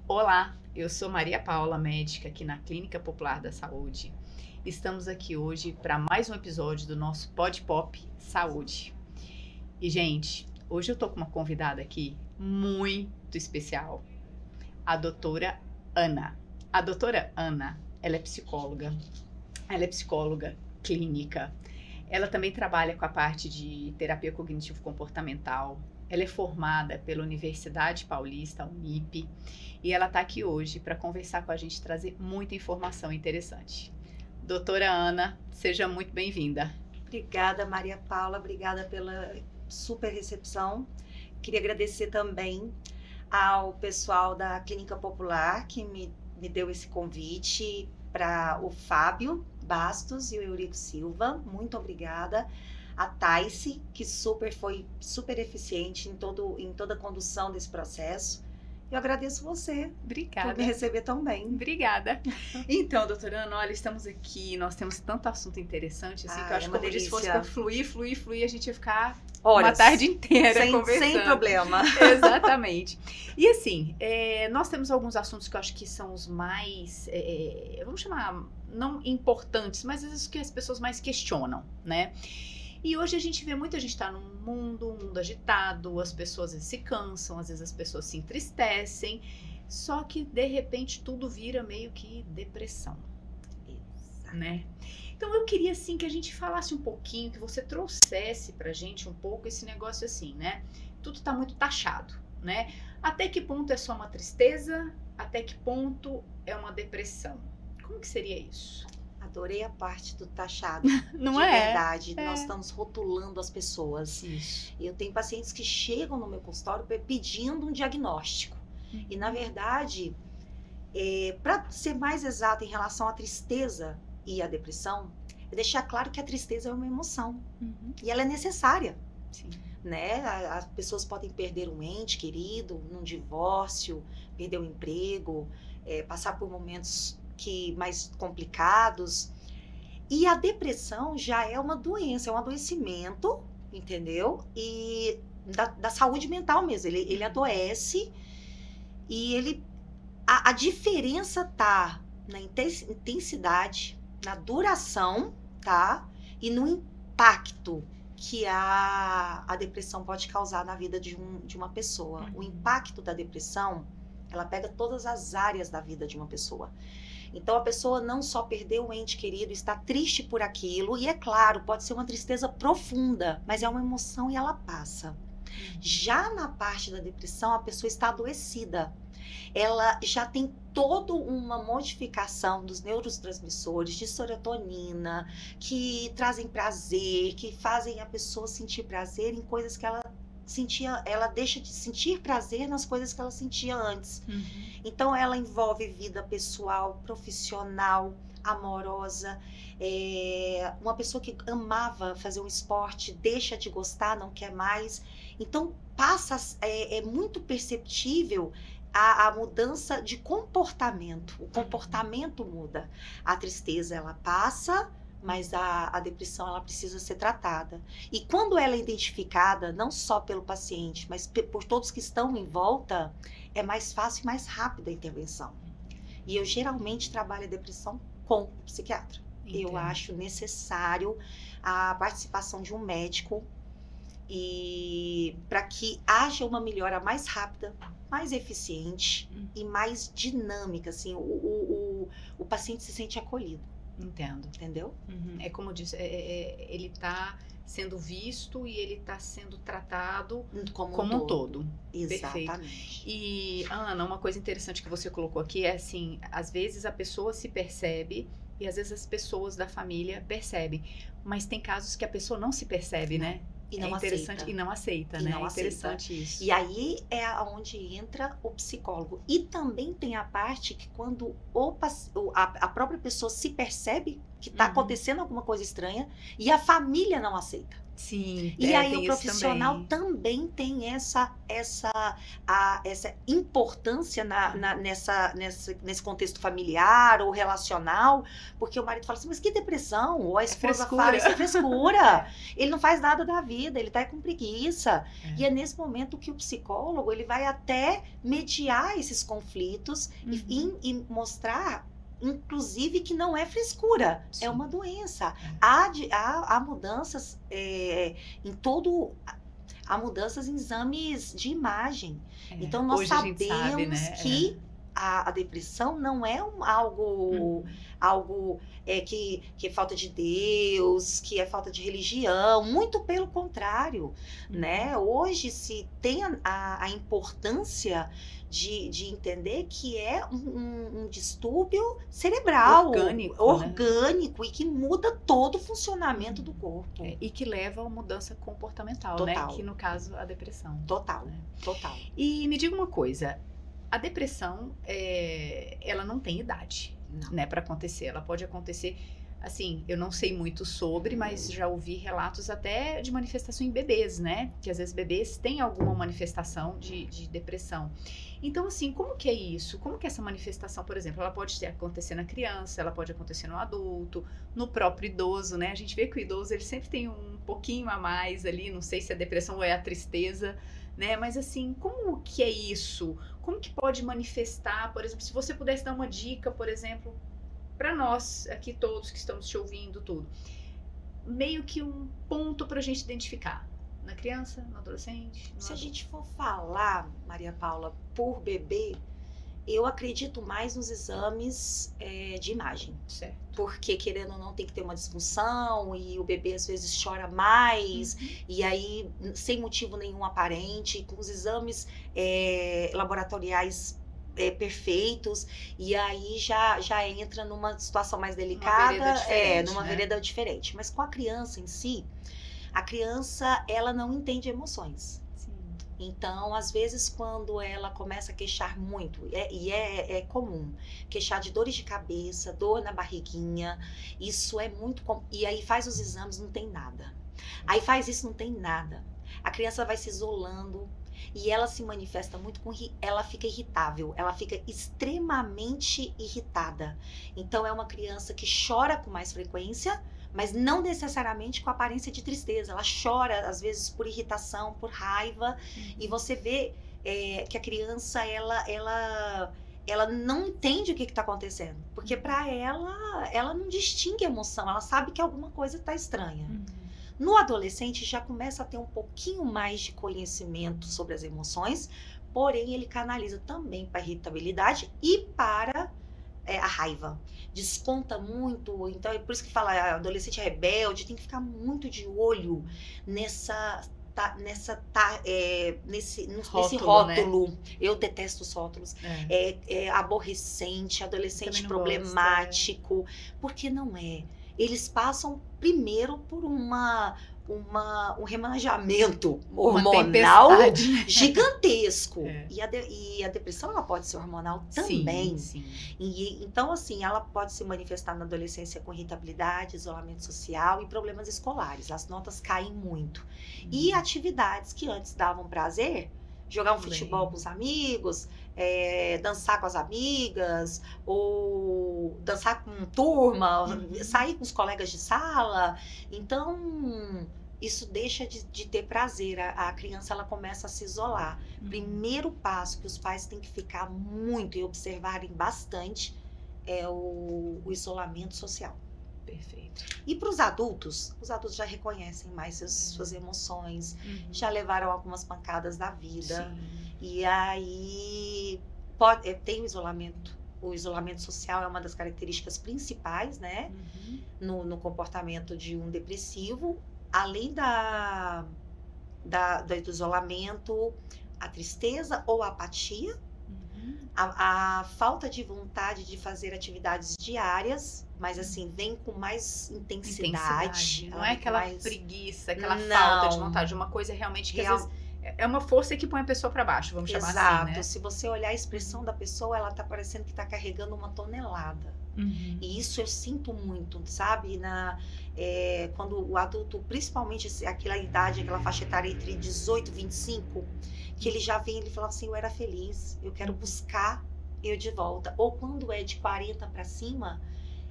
Olá, eu sou Maria Paula, médica aqui na Clínica Popular da Saúde. Estamos aqui hoje para mais um episódio do nosso Pod Pop Saúde. E, gente, hoje eu tô com uma convidada aqui muito especial, a doutora Ana. A doutora Ana, ela é psicóloga clínica. Ela também trabalha com a parte de terapia cognitivo-comportamental. Ela é formada pela Universidade Paulista, Unip, e ela está aqui hoje para conversar com a gente, trazer muita informação interessante. Doutora Ana, seja muito bem-vinda. Obrigada, Maria Paula, obrigada pela super recepção. Queria agradecer também ao pessoal da Clínica Popular que me deu esse convite, para o Fábio Bastos e o Eurico Silva, muito obrigada. A Thais, que foi super eficiente em toda a condução desse processo. Eu agradeço você. Obrigada. Por me receber tão bem. Obrigada. Então, doutora Ana, olha, estamos aqui, nós temos tanto assunto interessante, assim, que eu acho que como se fosse para fluir, a gente ia ficar horas, uma tarde inteira conversando. Sem problema. Exatamente. E assim, nós temos alguns assuntos que eu acho que são os mais, vamos chamar, não importantes, mas às vezes que as pessoas mais questionam, né? E hoje a gente vê muita gente tá num mundo, um mundo agitado, as pessoas às vezes se cansam, às vezes as pessoas se entristecem, só que de repente tudo vira meio que depressão, né? Então eu queria assim que a gente falasse um pouquinho, que você trouxesse pra gente um pouco esse negócio assim, né? Tudo tá muito taxado, né? Até que ponto é só uma tristeza? Até que ponto é uma depressão? Como que seria isso? Adorei a parte do taxado. Não de é? verdade, nós estamos rotulando as pessoas. Isso. Eu tenho pacientes que chegam no meu consultório pedindo um diagnóstico. E, na verdade, para ser mais exato em relação à tristeza e à depressão, é deixar claro que a tristeza é uma emoção. E ela é necessária. Sim. Né? As pessoas podem perder um ente querido, num divórcio, perder o emprego, passar por momentos mais complicados. E a depressão já é uma doença, é um adoecimento, entendeu? E da saúde mental mesmo. Ele adoece e a diferença tá na intensidade, na duração, tá? E no impacto que a depressão pode causar na vida de uma pessoa. O impacto da depressão, ela pega todas as áreas da vida de uma pessoa. Então, a pessoa não só perdeu um ente querido, está triste por aquilo, e é claro, pode ser uma tristeza profunda, mas é uma emoção e ela passa. Já na parte da depressão, a pessoa está adoecida. Ela já tem toda uma modificação dos neurotransmissores, de serotonina, que trazem prazer, que fazem a pessoa sentir prazer em coisas que ela sentia, ela deixa de sentir prazer nas coisas que ela sentia antes. Então ela envolve vida pessoal, profissional, amorosa. Uma pessoa que amava fazer um esporte deixa de gostar, não quer mais. Então é muito perceptível a mudança de comportamento. O comportamento muda. A tristeza ela passa, mas a depressão ela precisa ser tratada. E quando ela é identificada, não só pelo paciente, mas por todos que estão em volta, é mais fácil e mais rápida a intervenção. E eu geralmente trabalho a depressão com o psiquiatra. Entendo. Eu acho necessário a participação de um médico e para que haja uma melhora mais rápida, mais eficiente e mais dinâmica, assim, o paciente se sente acolhido. Entendo. Entendeu? É como eu disse, ele está sendo visto e ele está sendo tratado como um todo. Exatamente. Perfeito. E, Ana, uma coisa interessante que você colocou aqui é assim, às vezes a pessoa se percebe e às vezes as pessoas da família percebem, mas tem casos que a pessoa não se percebe, né? E não interessante aceita. E não aceita, né? É interessante isso. E aí é onde entra o psicólogo. E também tem a parte que quando a própria pessoa se percebe que está acontecendo alguma coisa estranha e a família não aceita. Sim, E aí o tem isso profissional também. também tem essa importância nesse contexto familiar ou relacional, porque o marido fala assim, mas que depressão? Ou a É esposa fala, frescura. isso é frescura. Ele não faz nada da vida, ele tá com preguiça. E É. é nesse momento que o psicólogo, ele vai até mediar esses conflitos e mostrar, inclusive, que não é frescura, é Sim. uma doença. É. Há mudanças em todo. Há mudanças em exames de imagem. Então, nós Hoje a gente sabe, sabemos né? que a depressão não é algo que é falta de Deus, que é falta de religião, muito pelo contrário, né? Hoje se tem a importância de entender que é um distúrbio cerebral, Orgânico, e que muda todo o funcionamento do corpo. E que leva a mudança comportamental, Total. né? Que no caso, a depressão. Total, né? total. E me diga uma coisa, a depressão, ela não tem idade, Não. né, para acontecer. Ela pode acontecer, assim, eu não sei muito sobre, mas já ouvi relatos até de manifestação em bebês, né? Que às vezes bebês têm alguma manifestação de depressão. Então, assim, como que é isso? Como que essa manifestação, por exemplo, ela pode acontecer na criança, ela pode acontecer no adulto, no próprio idoso, né? A gente vê que o idoso, ele sempre tem um pouquinho a mais ali, não sei se é a depressão ou é a tristeza, né? Mas assim, como que é isso? Como que pode manifestar, por exemplo, se você pudesse dar uma dica, por exemplo, para nós aqui todos que estamos te ouvindo tudo, meio que um ponto para a gente identificar na criança, no adolescente, no Se a adulto. gente for falar, Maria Paula, por bebê, eu acredito mais nos exames de imagem. Certo. Porque, querendo ou não, tem que ter uma disfunção e o bebê às vezes chora mais, e aí, sem motivo nenhum aparente, com os exames laboratoriais perfeitos, e aí já entra numa situação mais delicada, numa vereda diferente. Mas com a criança em si, a criança, ela não entende emoções. Então, às vezes, quando ela começa a queixar muito, é comum, queixar de dores de cabeça, dor na barriguinha, isso é muito comum. E aí faz os exames, não tem nada. Aí faz isso, não tem nada. A criança vai se isolando e ela se manifesta muito ela fica irritável, ela fica extremamente irritada. Então, é uma criança que chora com mais frequência, mas não necessariamente com aparência de tristeza. Ela chora, às vezes, por irritação, por raiva, e você vê que a criança, ela não entende o que está acontecendo, porque para ela não distingue emoção, ela sabe que alguma coisa está estranha. No adolescente, já começa a ter um pouquinho mais de conhecimento sobre as emoções, porém, ele canaliza também para a irritabilidade e para a raiva. Desconta muito, então é por isso que fala adolescente rebelde, tem que ficar muito de olho nesse rótulo. Né? Eu detesto os rótulos. Aborrecente, adolescente problemático, porque não é. Eles passam primeiro por um remanejamento hormonal gigantesco. E a depressão, ela pode ser hormonal também. Sim. Então, assim, ela pode se manifestar na adolescência com irritabilidade, isolamento social e problemas escolares. As notas caem muito. E atividades que antes davam prazer, jogar um futebol com os amigos, dançar com as amigas, ou dançar com turma, sair com os colegas de sala. Então, isso deixa de ter prazer. A criança, ela começa a se isolar. Primeiro passo que os pais têm que ficar muito e observarem bastante é o isolamento social. Perfeito. E para os adultos já reconhecem mais suas emoções, já levaram algumas pancadas da vida. Sim. E aí tem o isolamento. O isolamento social é uma das características principais, né? No comportamento de um depressivo. Além do isolamento, a tristeza ou a apatia, a falta de vontade de fazer atividades diárias, mas assim, vem com mais intensidade. Não é aquela preguiça, aquela falta de vontade, uma coisa realmente que às vezes é uma força que põe a pessoa para baixo, vamos chamar assim, né? Se você olhar a expressão da pessoa, ela tá parecendo que tá carregando uma tonelada. Uhum. E isso eu sinto muito, sabe? Quando o adulto, principalmente aquela idade, aquela faixa etária entre 18 e 25, que ele já vem, ele fala assim, eu era feliz, eu quero buscar eu de volta. Ou quando é de 40 para cima,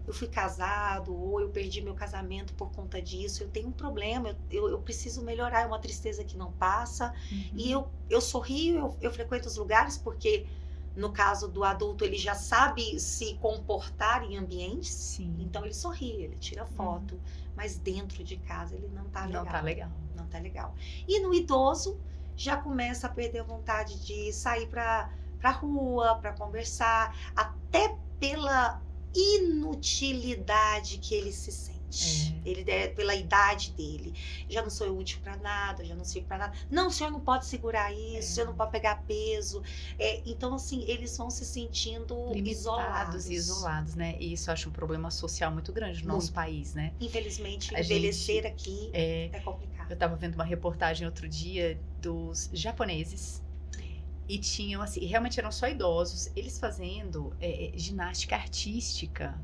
eu fui casado, ou eu perdi meu casamento por conta disso, eu tenho um problema, eu preciso melhorar, é uma tristeza que não passa. E eu sorrio, eu frequento os lugares, porque no caso do adulto, ele já sabe se comportar em ambientes, Sim. então ele sorri, ele tira foto, mas dentro de casa ele não tá legal. Não tá legal. Não tá legal. E no idoso, já começa a perder a vontade de sair pra rua, para conversar, até pela inutilidade que ele se sente. Ele pela idade dele. Já não sou útil para nada, já não sirvo para nada. Não, o senhor não pode segurar isso, o senhor não pode pegar peso. Então, assim, eles vão se sentindo limitados e isolados, né? E isso eu acho um problema social muito grande no nosso país, né? Infelizmente, envelhecer aqui é complicado. Eu estava vendo uma reportagem outro dia dos japoneses. E tinham, assim, realmente eram só idosos, eles fazendo ginástica artística.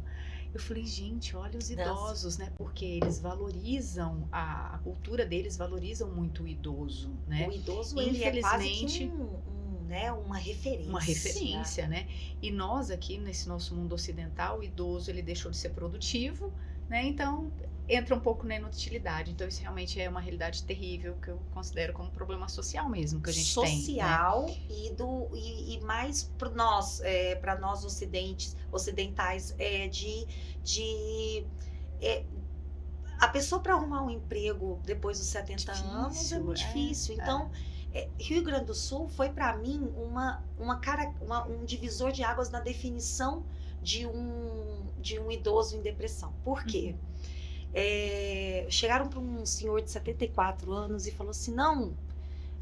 Eu falei, gente, olha os idosos, né? Porque eles valorizam, a cultura deles valorizam muito o idoso, né? O idoso, ele é quase que uma referência. Uma referência, né? E nós aqui, nesse nosso mundo ocidental, o idoso, ele deixou de ser produtivo, né? Então, entra um pouco na inutilidade. Então, isso realmente é uma realidade terrível, que eu considero como um problema social mesmo, que a gente tem. Social, né? E mais para nós ocidentais, a pessoa para arrumar um emprego depois dos 70 anos é muito difícil. Então, Rio Grande do Sul foi para mim um divisor de águas na definição de um idoso em depressão. Por quê? Chegaram para um senhor de 74 anos e falou assim, não,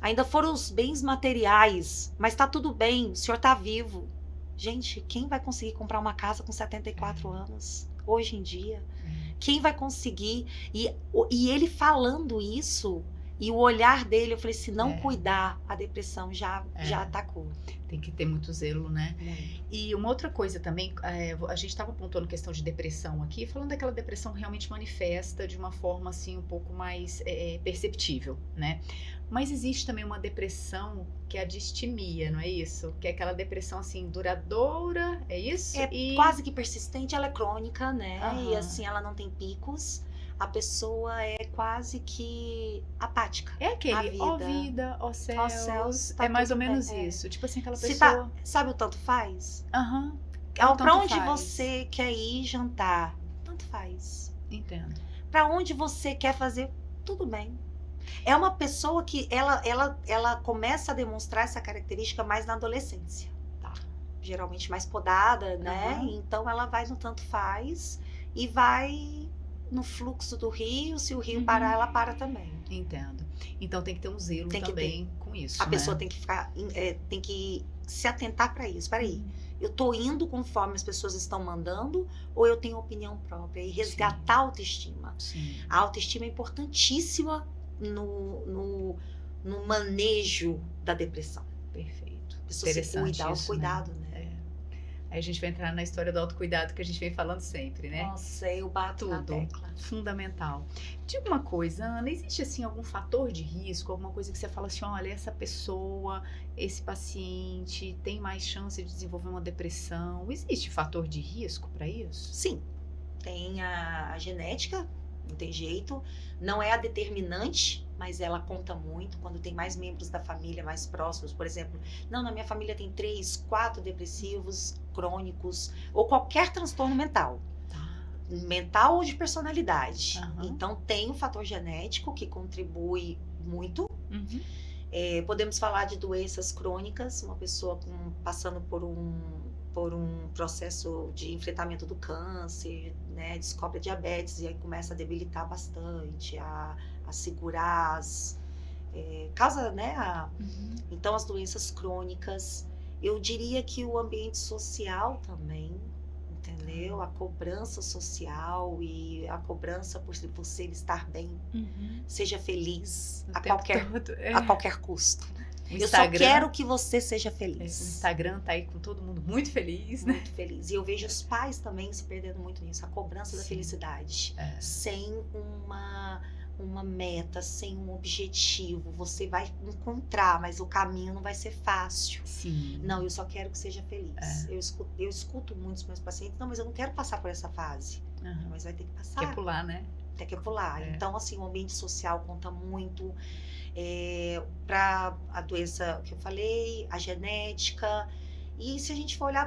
ainda foram os bens materiais, mas tá tudo bem, o senhor tá vivo. Gente, quem vai conseguir comprar uma casa com 74 anos hoje em dia? Quem vai conseguir? E ele falando isso, e o olhar dele, eu falei, se não cuidar, a depressão já atacou. Tem que ter muito zelo, né? Muito. E uma outra coisa também, a gente estava apontando questão de depressão aqui, falando daquela depressão realmente manifesta de uma forma assim um pouco mais perceptível, né? Mas existe também uma depressão que é a distimia, não é isso? Que é aquela depressão assim duradoura, é isso? Quase que persistente, ela é crônica, né? E assim, ela não tem picos. A pessoa é quase que apática. É aquele, ó vida, ó céus, tá mais ou menos isso. Tipo assim, aquela pessoa... sabe o tanto faz? Pra onde você quer ir jantar? Tanto faz. Entendo. Pra onde você quer fazer? Tudo bem. É uma pessoa que ela começa a demonstrar essa característica mais na adolescência. Tá. Geralmente mais podada, né? Então ela vai no tanto faz e vai... no fluxo do rio, se o rio parar, ela para também. Entendo. Então tem que ter um zelo também com isso. A pessoa tem que se atentar para isso. Peraí, eu tô indo conforme as pessoas estão mandando ou eu tenho opinião própria? E resgatar a autoestima. Sim. A autoestima é importantíssima no manejo da depressão. Perfeito. A pessoa se cuida, autocuidado, né? Aí a gente vai entrar na história do autocuidado que a gente vem falando sempre, né? Nossa, eu bato na tecla. Fundamental. Diga uma coisa, Ana, existe assim algum fator de risco, alguma coisa que você fala assim, olha, essa pessoa, esse paciente tem mais chance de desenvolver uma depressão? Existe fator de risco para isso? Sim, tem a genética, não tem jeito, não é a determinante, mas ela conta muito quando tem mais membros da família mais próximos, por exemplo, na minha família tem 3, 4 depressivos crônicos ou qualquer transtorno mental. Mental ou de personalidade. Então tem o fator genético que contribui muito. Podemos falar de doenças crônicas, uma pessoa passando por um processo de enfrentamento do câncer, né, descobre a diabetes e aí começa a debilitar bastante, a segurar causa, né, então as doenças crônicas. Eu diria que o ambiente social também, entendeu? A cobrança social e a cobrança por você estar bem, seja feliz a qualquer custo. O Eu só quero que você seja feliz. O Instagram tá aí com todo mundo muito feliz, né? Muito feliz. E eu vejo os pais também se perdendo muito nisso, a cobrança da felicidade. Sem uma meta, sem um objetivo. Você vai encontrar, mas o caminho não vai ser fácil. Sim. Não, eu só quero que seja feliz. Eu escuto muitos meus pacientes, não, mas eu não quero passar por essa fase. Mas vai ter que passar. Quer pular, né? Tem que pular. Então, assim, o ambiente social conta muito para a doença que eu falei, a genética. E se a gente for olhar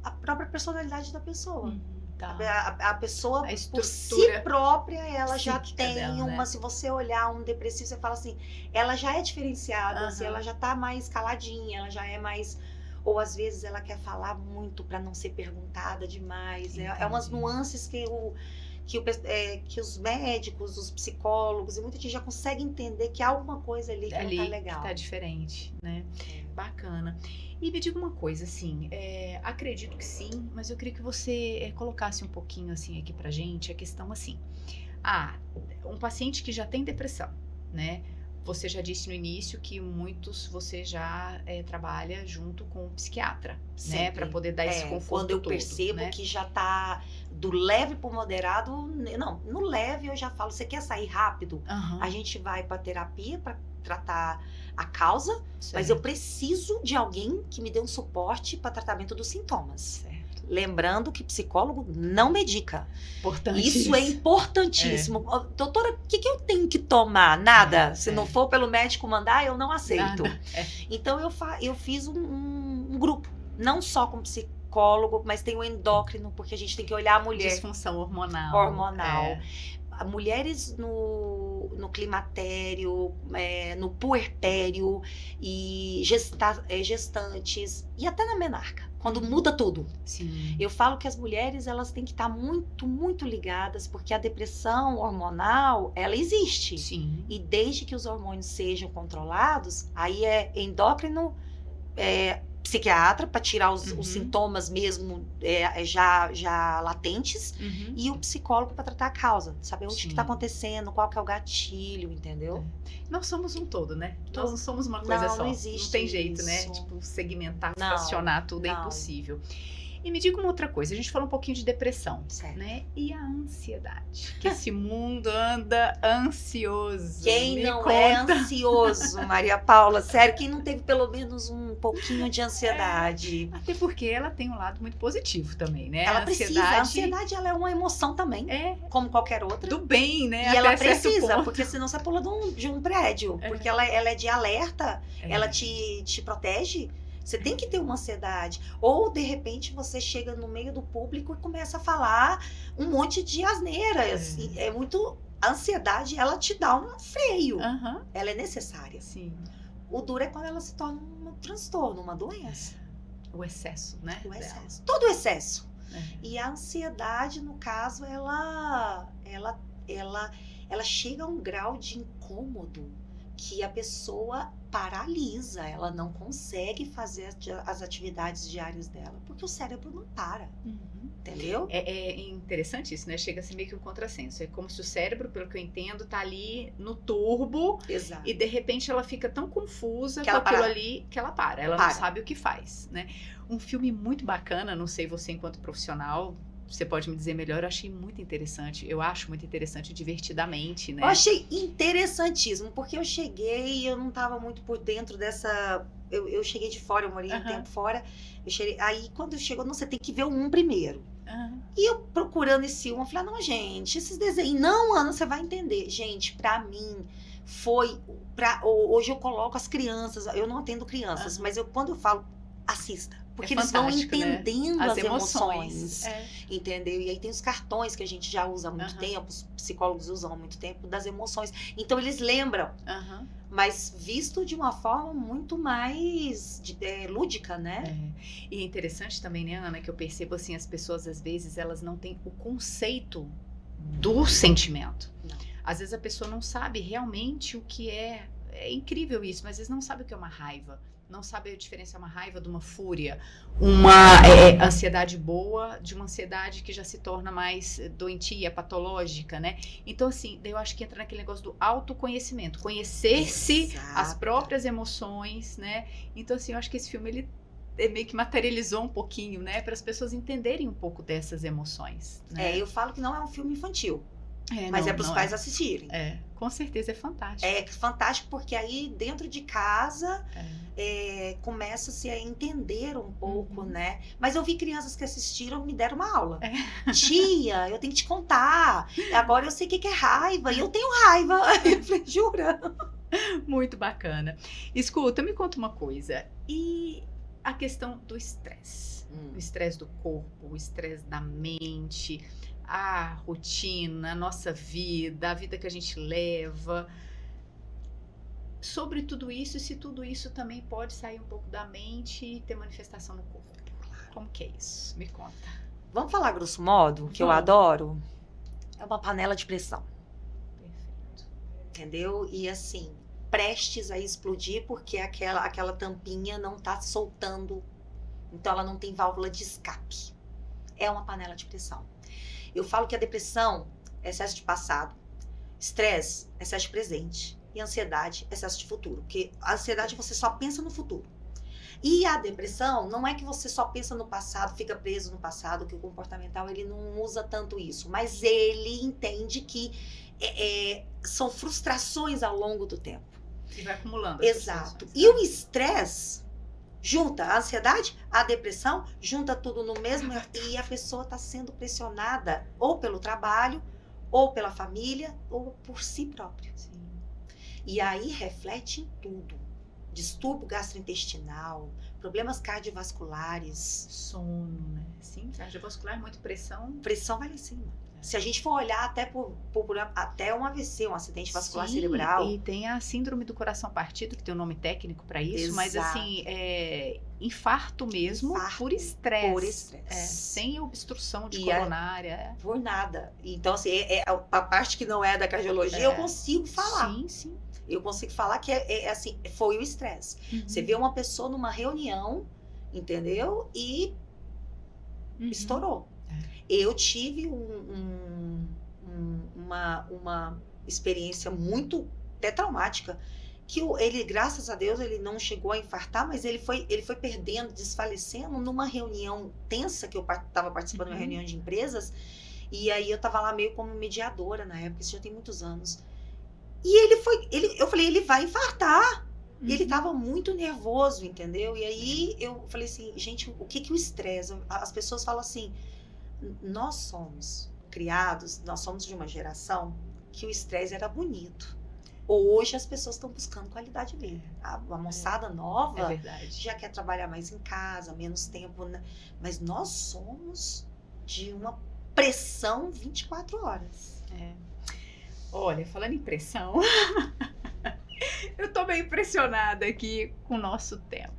a própria personalidade da pessoa. Tá. A pessoa, por si própria, ela já tem dela, uma... né? Se você olhar um depressivo, você fala assim, ela já é diferenciada, assim, ela já tá mais caladinha, ela já é mais... Ou às vezes ela quer falar muito para não ser perguntada demais. É umas nuances que os médicos, os psicólogos e muita gente já consegue entender que há alguma coisa ali que não tá legal. Que tá diferente, né? Bacana. E me diga uma coisa, assim, acredito que sim, mas eu queria que você colocasse um pouquinho, assim, aqui pra gente, a questão assim, um paciente que já tem depressão, né? Você já disse no início que muitos você já trabalha junto com um psiquiatra, né? Pra poder dar esse conforto quando eu todo, percebo, né, que já tá do leve pro moderado, não, no leve eu já falo, você quer sair rápido? A gente vai pra terapia pra tratar a causa, mas eu preciso de alguém que me dê um suporte para tratamento dos sintomas. Lembrando que psicólogo não medica. Isso é importantíssimo. Doutora, o que eu tenho que tomar? Nada. Se não for pelo médico mandar, eu não aceito. Então eu fiz um grupo, não só com psicólogo, mas tem o endócrino, porque a gente tem que olhar a mulher. Disfunção hormonal. Mulheres no climatério, no puerpério, e gestantes, e até na menarca, quando muda tudo. Sim. Eu falo que as mulheres, elas têm que estar muito, muito ligadas, porque a depressão hormonal, ela existe. Sim. E desde que os hormônios sejam controlados, aí é endócrino, psiquiatra para tirar os sintomas mesmo já latentes, e o psicólogo para tratar a causa, saber onde que está acontecendo, qual que é o gatilho, entendeu? Nós somos um todo, né? Nós não somos uma coisa só. Não existe. Não tem jeito, isso. né? Tipo, segmentar, fracionar tudo é impossível. E me diga uma outra coisa, a gente falou um pouquinho de depressão, né? E a ansiedade? Que esse mundo anda ansioso. Quem não é ansioso, Maria Paula? Sério, quem não teve pelo menos um pouquinho de ansiedade? Até porque ela tem um lado muito positivo também, né? Ela precisa. A ansiedade, ela é uma emoção também, como qualquer outra. Do bem, né? E ela precisa, porque senão você pula de um prédio. Porque ela é de alerta, ela te protege. Você tem que ter uma ansiedade. Ou, de repente, você chega no meio do público e começa a falar um monte de asneiras. A ansiedade, ela te dá um freio. Ela é necessária. Sim. O duro é quando ela se torna um transtorno, uma doença. O excesso, né? O excesso. Todo o excesso. E a ansiedade, no caso, ela chega a um grau de incômodo que a pessoa paralisa, ela não consegue fazer as atividades diárias dela, porque o cérebro não para, entendeu? É interessante isso, né? Chega a ser meio que um contrassenso. É como se o cérebro, pelo que eu entendo, tá ali no turbo. Exato. E de repente ela fica tão confusa com aquilo ali que ela para. Ela não sabe o que faz, né? Um filme muito bacana, não sei você enquanto profissional, você pode me dizer melhor, eu achei muito interessante. Eu acho muito interessante, divertidamente, né? Eu achei interessantíssimo, porque eu cheguei e eu não estava muito por dentro dessa... Eu cheguei de fora, eu morei um tempo fora. Aí, quando chegou, não, você tem que ver o 1 primeiro. E eu procurando esse 1, eu falei, não, gente, esses desenhos... Não, Ana, você vai entender. Gente, pra mim, hoje eu coloco as crianças, eu não atendo crianças, mas quando eu falo, assista. Porque eles vão entendendo, né? As emoções. Entendeu? E aí tem os cartões que a gente já usa há muito tempo, os psicólogos usam há muito tempo, das emoções. Então eles lembram, mas visto de uma forma muito mais lúdica, né? E é interessante também, né, Ana, que eu percebo assim, as pessoas às vezes elas não têm o conceito do sentimento. Não. Às vezes a pessoa não sabe realmente o que é é incrível isso, mas eles não sabem o que é uma raiva. Não sabem a diferença uma raiva de uma fúria, uma ansiedade boa de uma ansiedade que já se torna mais doentia, patológica, né? Então, assim, daí eu acho que entra naquele negócio do autoconhecimento, conhecer-se, as próprias emoções, né? Então, assim, eu acho que esse filme, ele meio que materializou um pouquinho, né? Para as pessoas entenderem um pouco dessas emoções. Né? Eu falo que não é um filme infantil. Mas para os pais assistirem. Com certeza é fantástico. É fantástico porque aí dentro de casa começa-se a entender um pouco, né? Mas eu vi crianças que assistiram e me deram uma aula. Tia, eu tenho que te contar. Agora eu sei o que é raiva e eu tenho raiva. Eu falei, jura? Muito bacana. Escuta, me conta uma coisa. E a questão do estresse? O estresse do corpo, o estresse da mente, a rotina, a nossa vida, a vida que a gente leva. Sobre tudo isso, e se tudo isso também pode sair um pouco da mente e ter manifestação no corpo. Como que é isso? Me conta. Vamos falar grosso modo, que eu adoro? É uma panela de pressão. Perfeito. Entendeu? E assim, prestes a explodir porque aquela tampinha não tá soltando. Então ela não tem válvula de escape. É uma panela de pressão. Eu falo que a depressão é excesso de passado, estresse, excesso de presente e ansiedade, excesso de futuro. Porque a ansiedade você só pensa no futuro. E a depressão não é que você só pensa no passado, fica preso no passado, que o comportamental ele não usa tanto isso, mas ele entende que são frustrações ao longo do tempo. E vai acumulando. Exato. E o estresse junta a ansiedade, a depressão, junta tudo no mesmo e a pessoa está sendo pressionada ou pelo trabalho, ou pela família, ou por si própria. Sim. E aí reflete em tudo. Distúrbio gastrointestinal, problemas cardiovasculares. Sono, né? Sim, cardiovascular, muita pressão. Pressão vai lá em cima. Se a gente for olhar até até um AVC, um acidente vascular Sim, cerebral. E tem a síndrome do coração partido, que tem um nome técnico para isso, Exato. Mas assim, infarto mesmo, por estresse. Por estresse. Sem obstrução de coronária. Por nada. Então, assim, a parte que não é da cardiologia, eu consigo falar. Sim, sim. Eu consigo falar que assim, foi o estresse. Você vê uma pessoa numa reunião, entendeu? E estourou. Eu tive uma experiência muito até traumática, que ele, graças a Deus, ele não chegou a infartar, mas ele foi perdendo, desfalecendo numa reunião tensa, que eu estava participando de uma reunião de empresas, e aí eu estava lá meio como mediadora na época, isso já tem muitos anos. E eu falei, ele vai infartar. E ele estava muito nervoso, entendeu? E aí eu falei assim, gente, o que o estresse? As pessoas falam assim, nós somos criados, nós somos de uma geração que o estresse era bonito. Hoje as pessoas estão buscando qualidade de vida. A moçada nova já quer trabalhar mais em casa, menos tempo, né? Mas nós somos de uma pressão 24 horas. Olha, falando em pressão, eu tô meio impressionada aqui com o nosso tempo.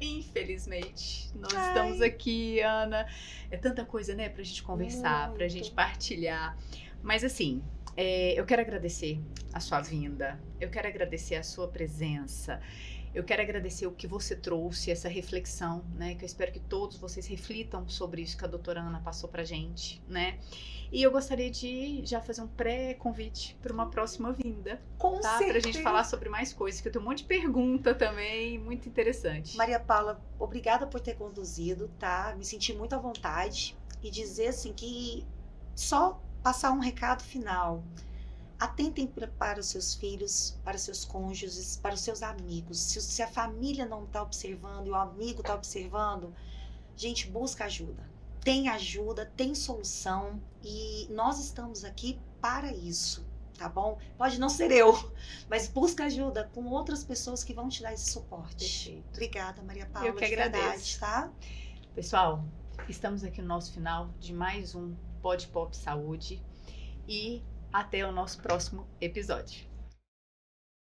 Infelizmente, nós estamos aqui, Ana. É tanta coisa, né, pra gente conversar, pra gente partilhar. Mas assim, eu quero agradecer a sua vinda, eu quero agradecer a sua presença, eu quero agradecer o que você trouxe, essa reflexão, né, que eu espero que todos vocês reflitam sobre isso que a doutora Ana passou pra gente, né. E eu gostaria de já fazer um pré-convite para uma próxima vinda. Com certeza. Pra gente falar sobre mais coisas, que eu tenho um monte de pergunta também, muito interessante. Maria Paula, obrigada por ter conduzido, tá? Me senti muito à vontade. E dizer assim que só passar um recado final. Atentem para os seus filhos, para os seus cônjuges, para os seus amigos. Se a família não está observando e o amigo está observando, gente, busca ajuda. Tem ajuda, tem solução e nós estamos aqui para isso, tá bom? Pode não ser eu, mas busca ajuda com outras pessoas que vão te dar esse suporte. Perfeito. Obrigada, Maria Paula. Eu que agradeço. Verdade, tá? Pessoal, estamos aqui no nosso final de mais um Pod Pop Saúde e até o nosso próximo episódio.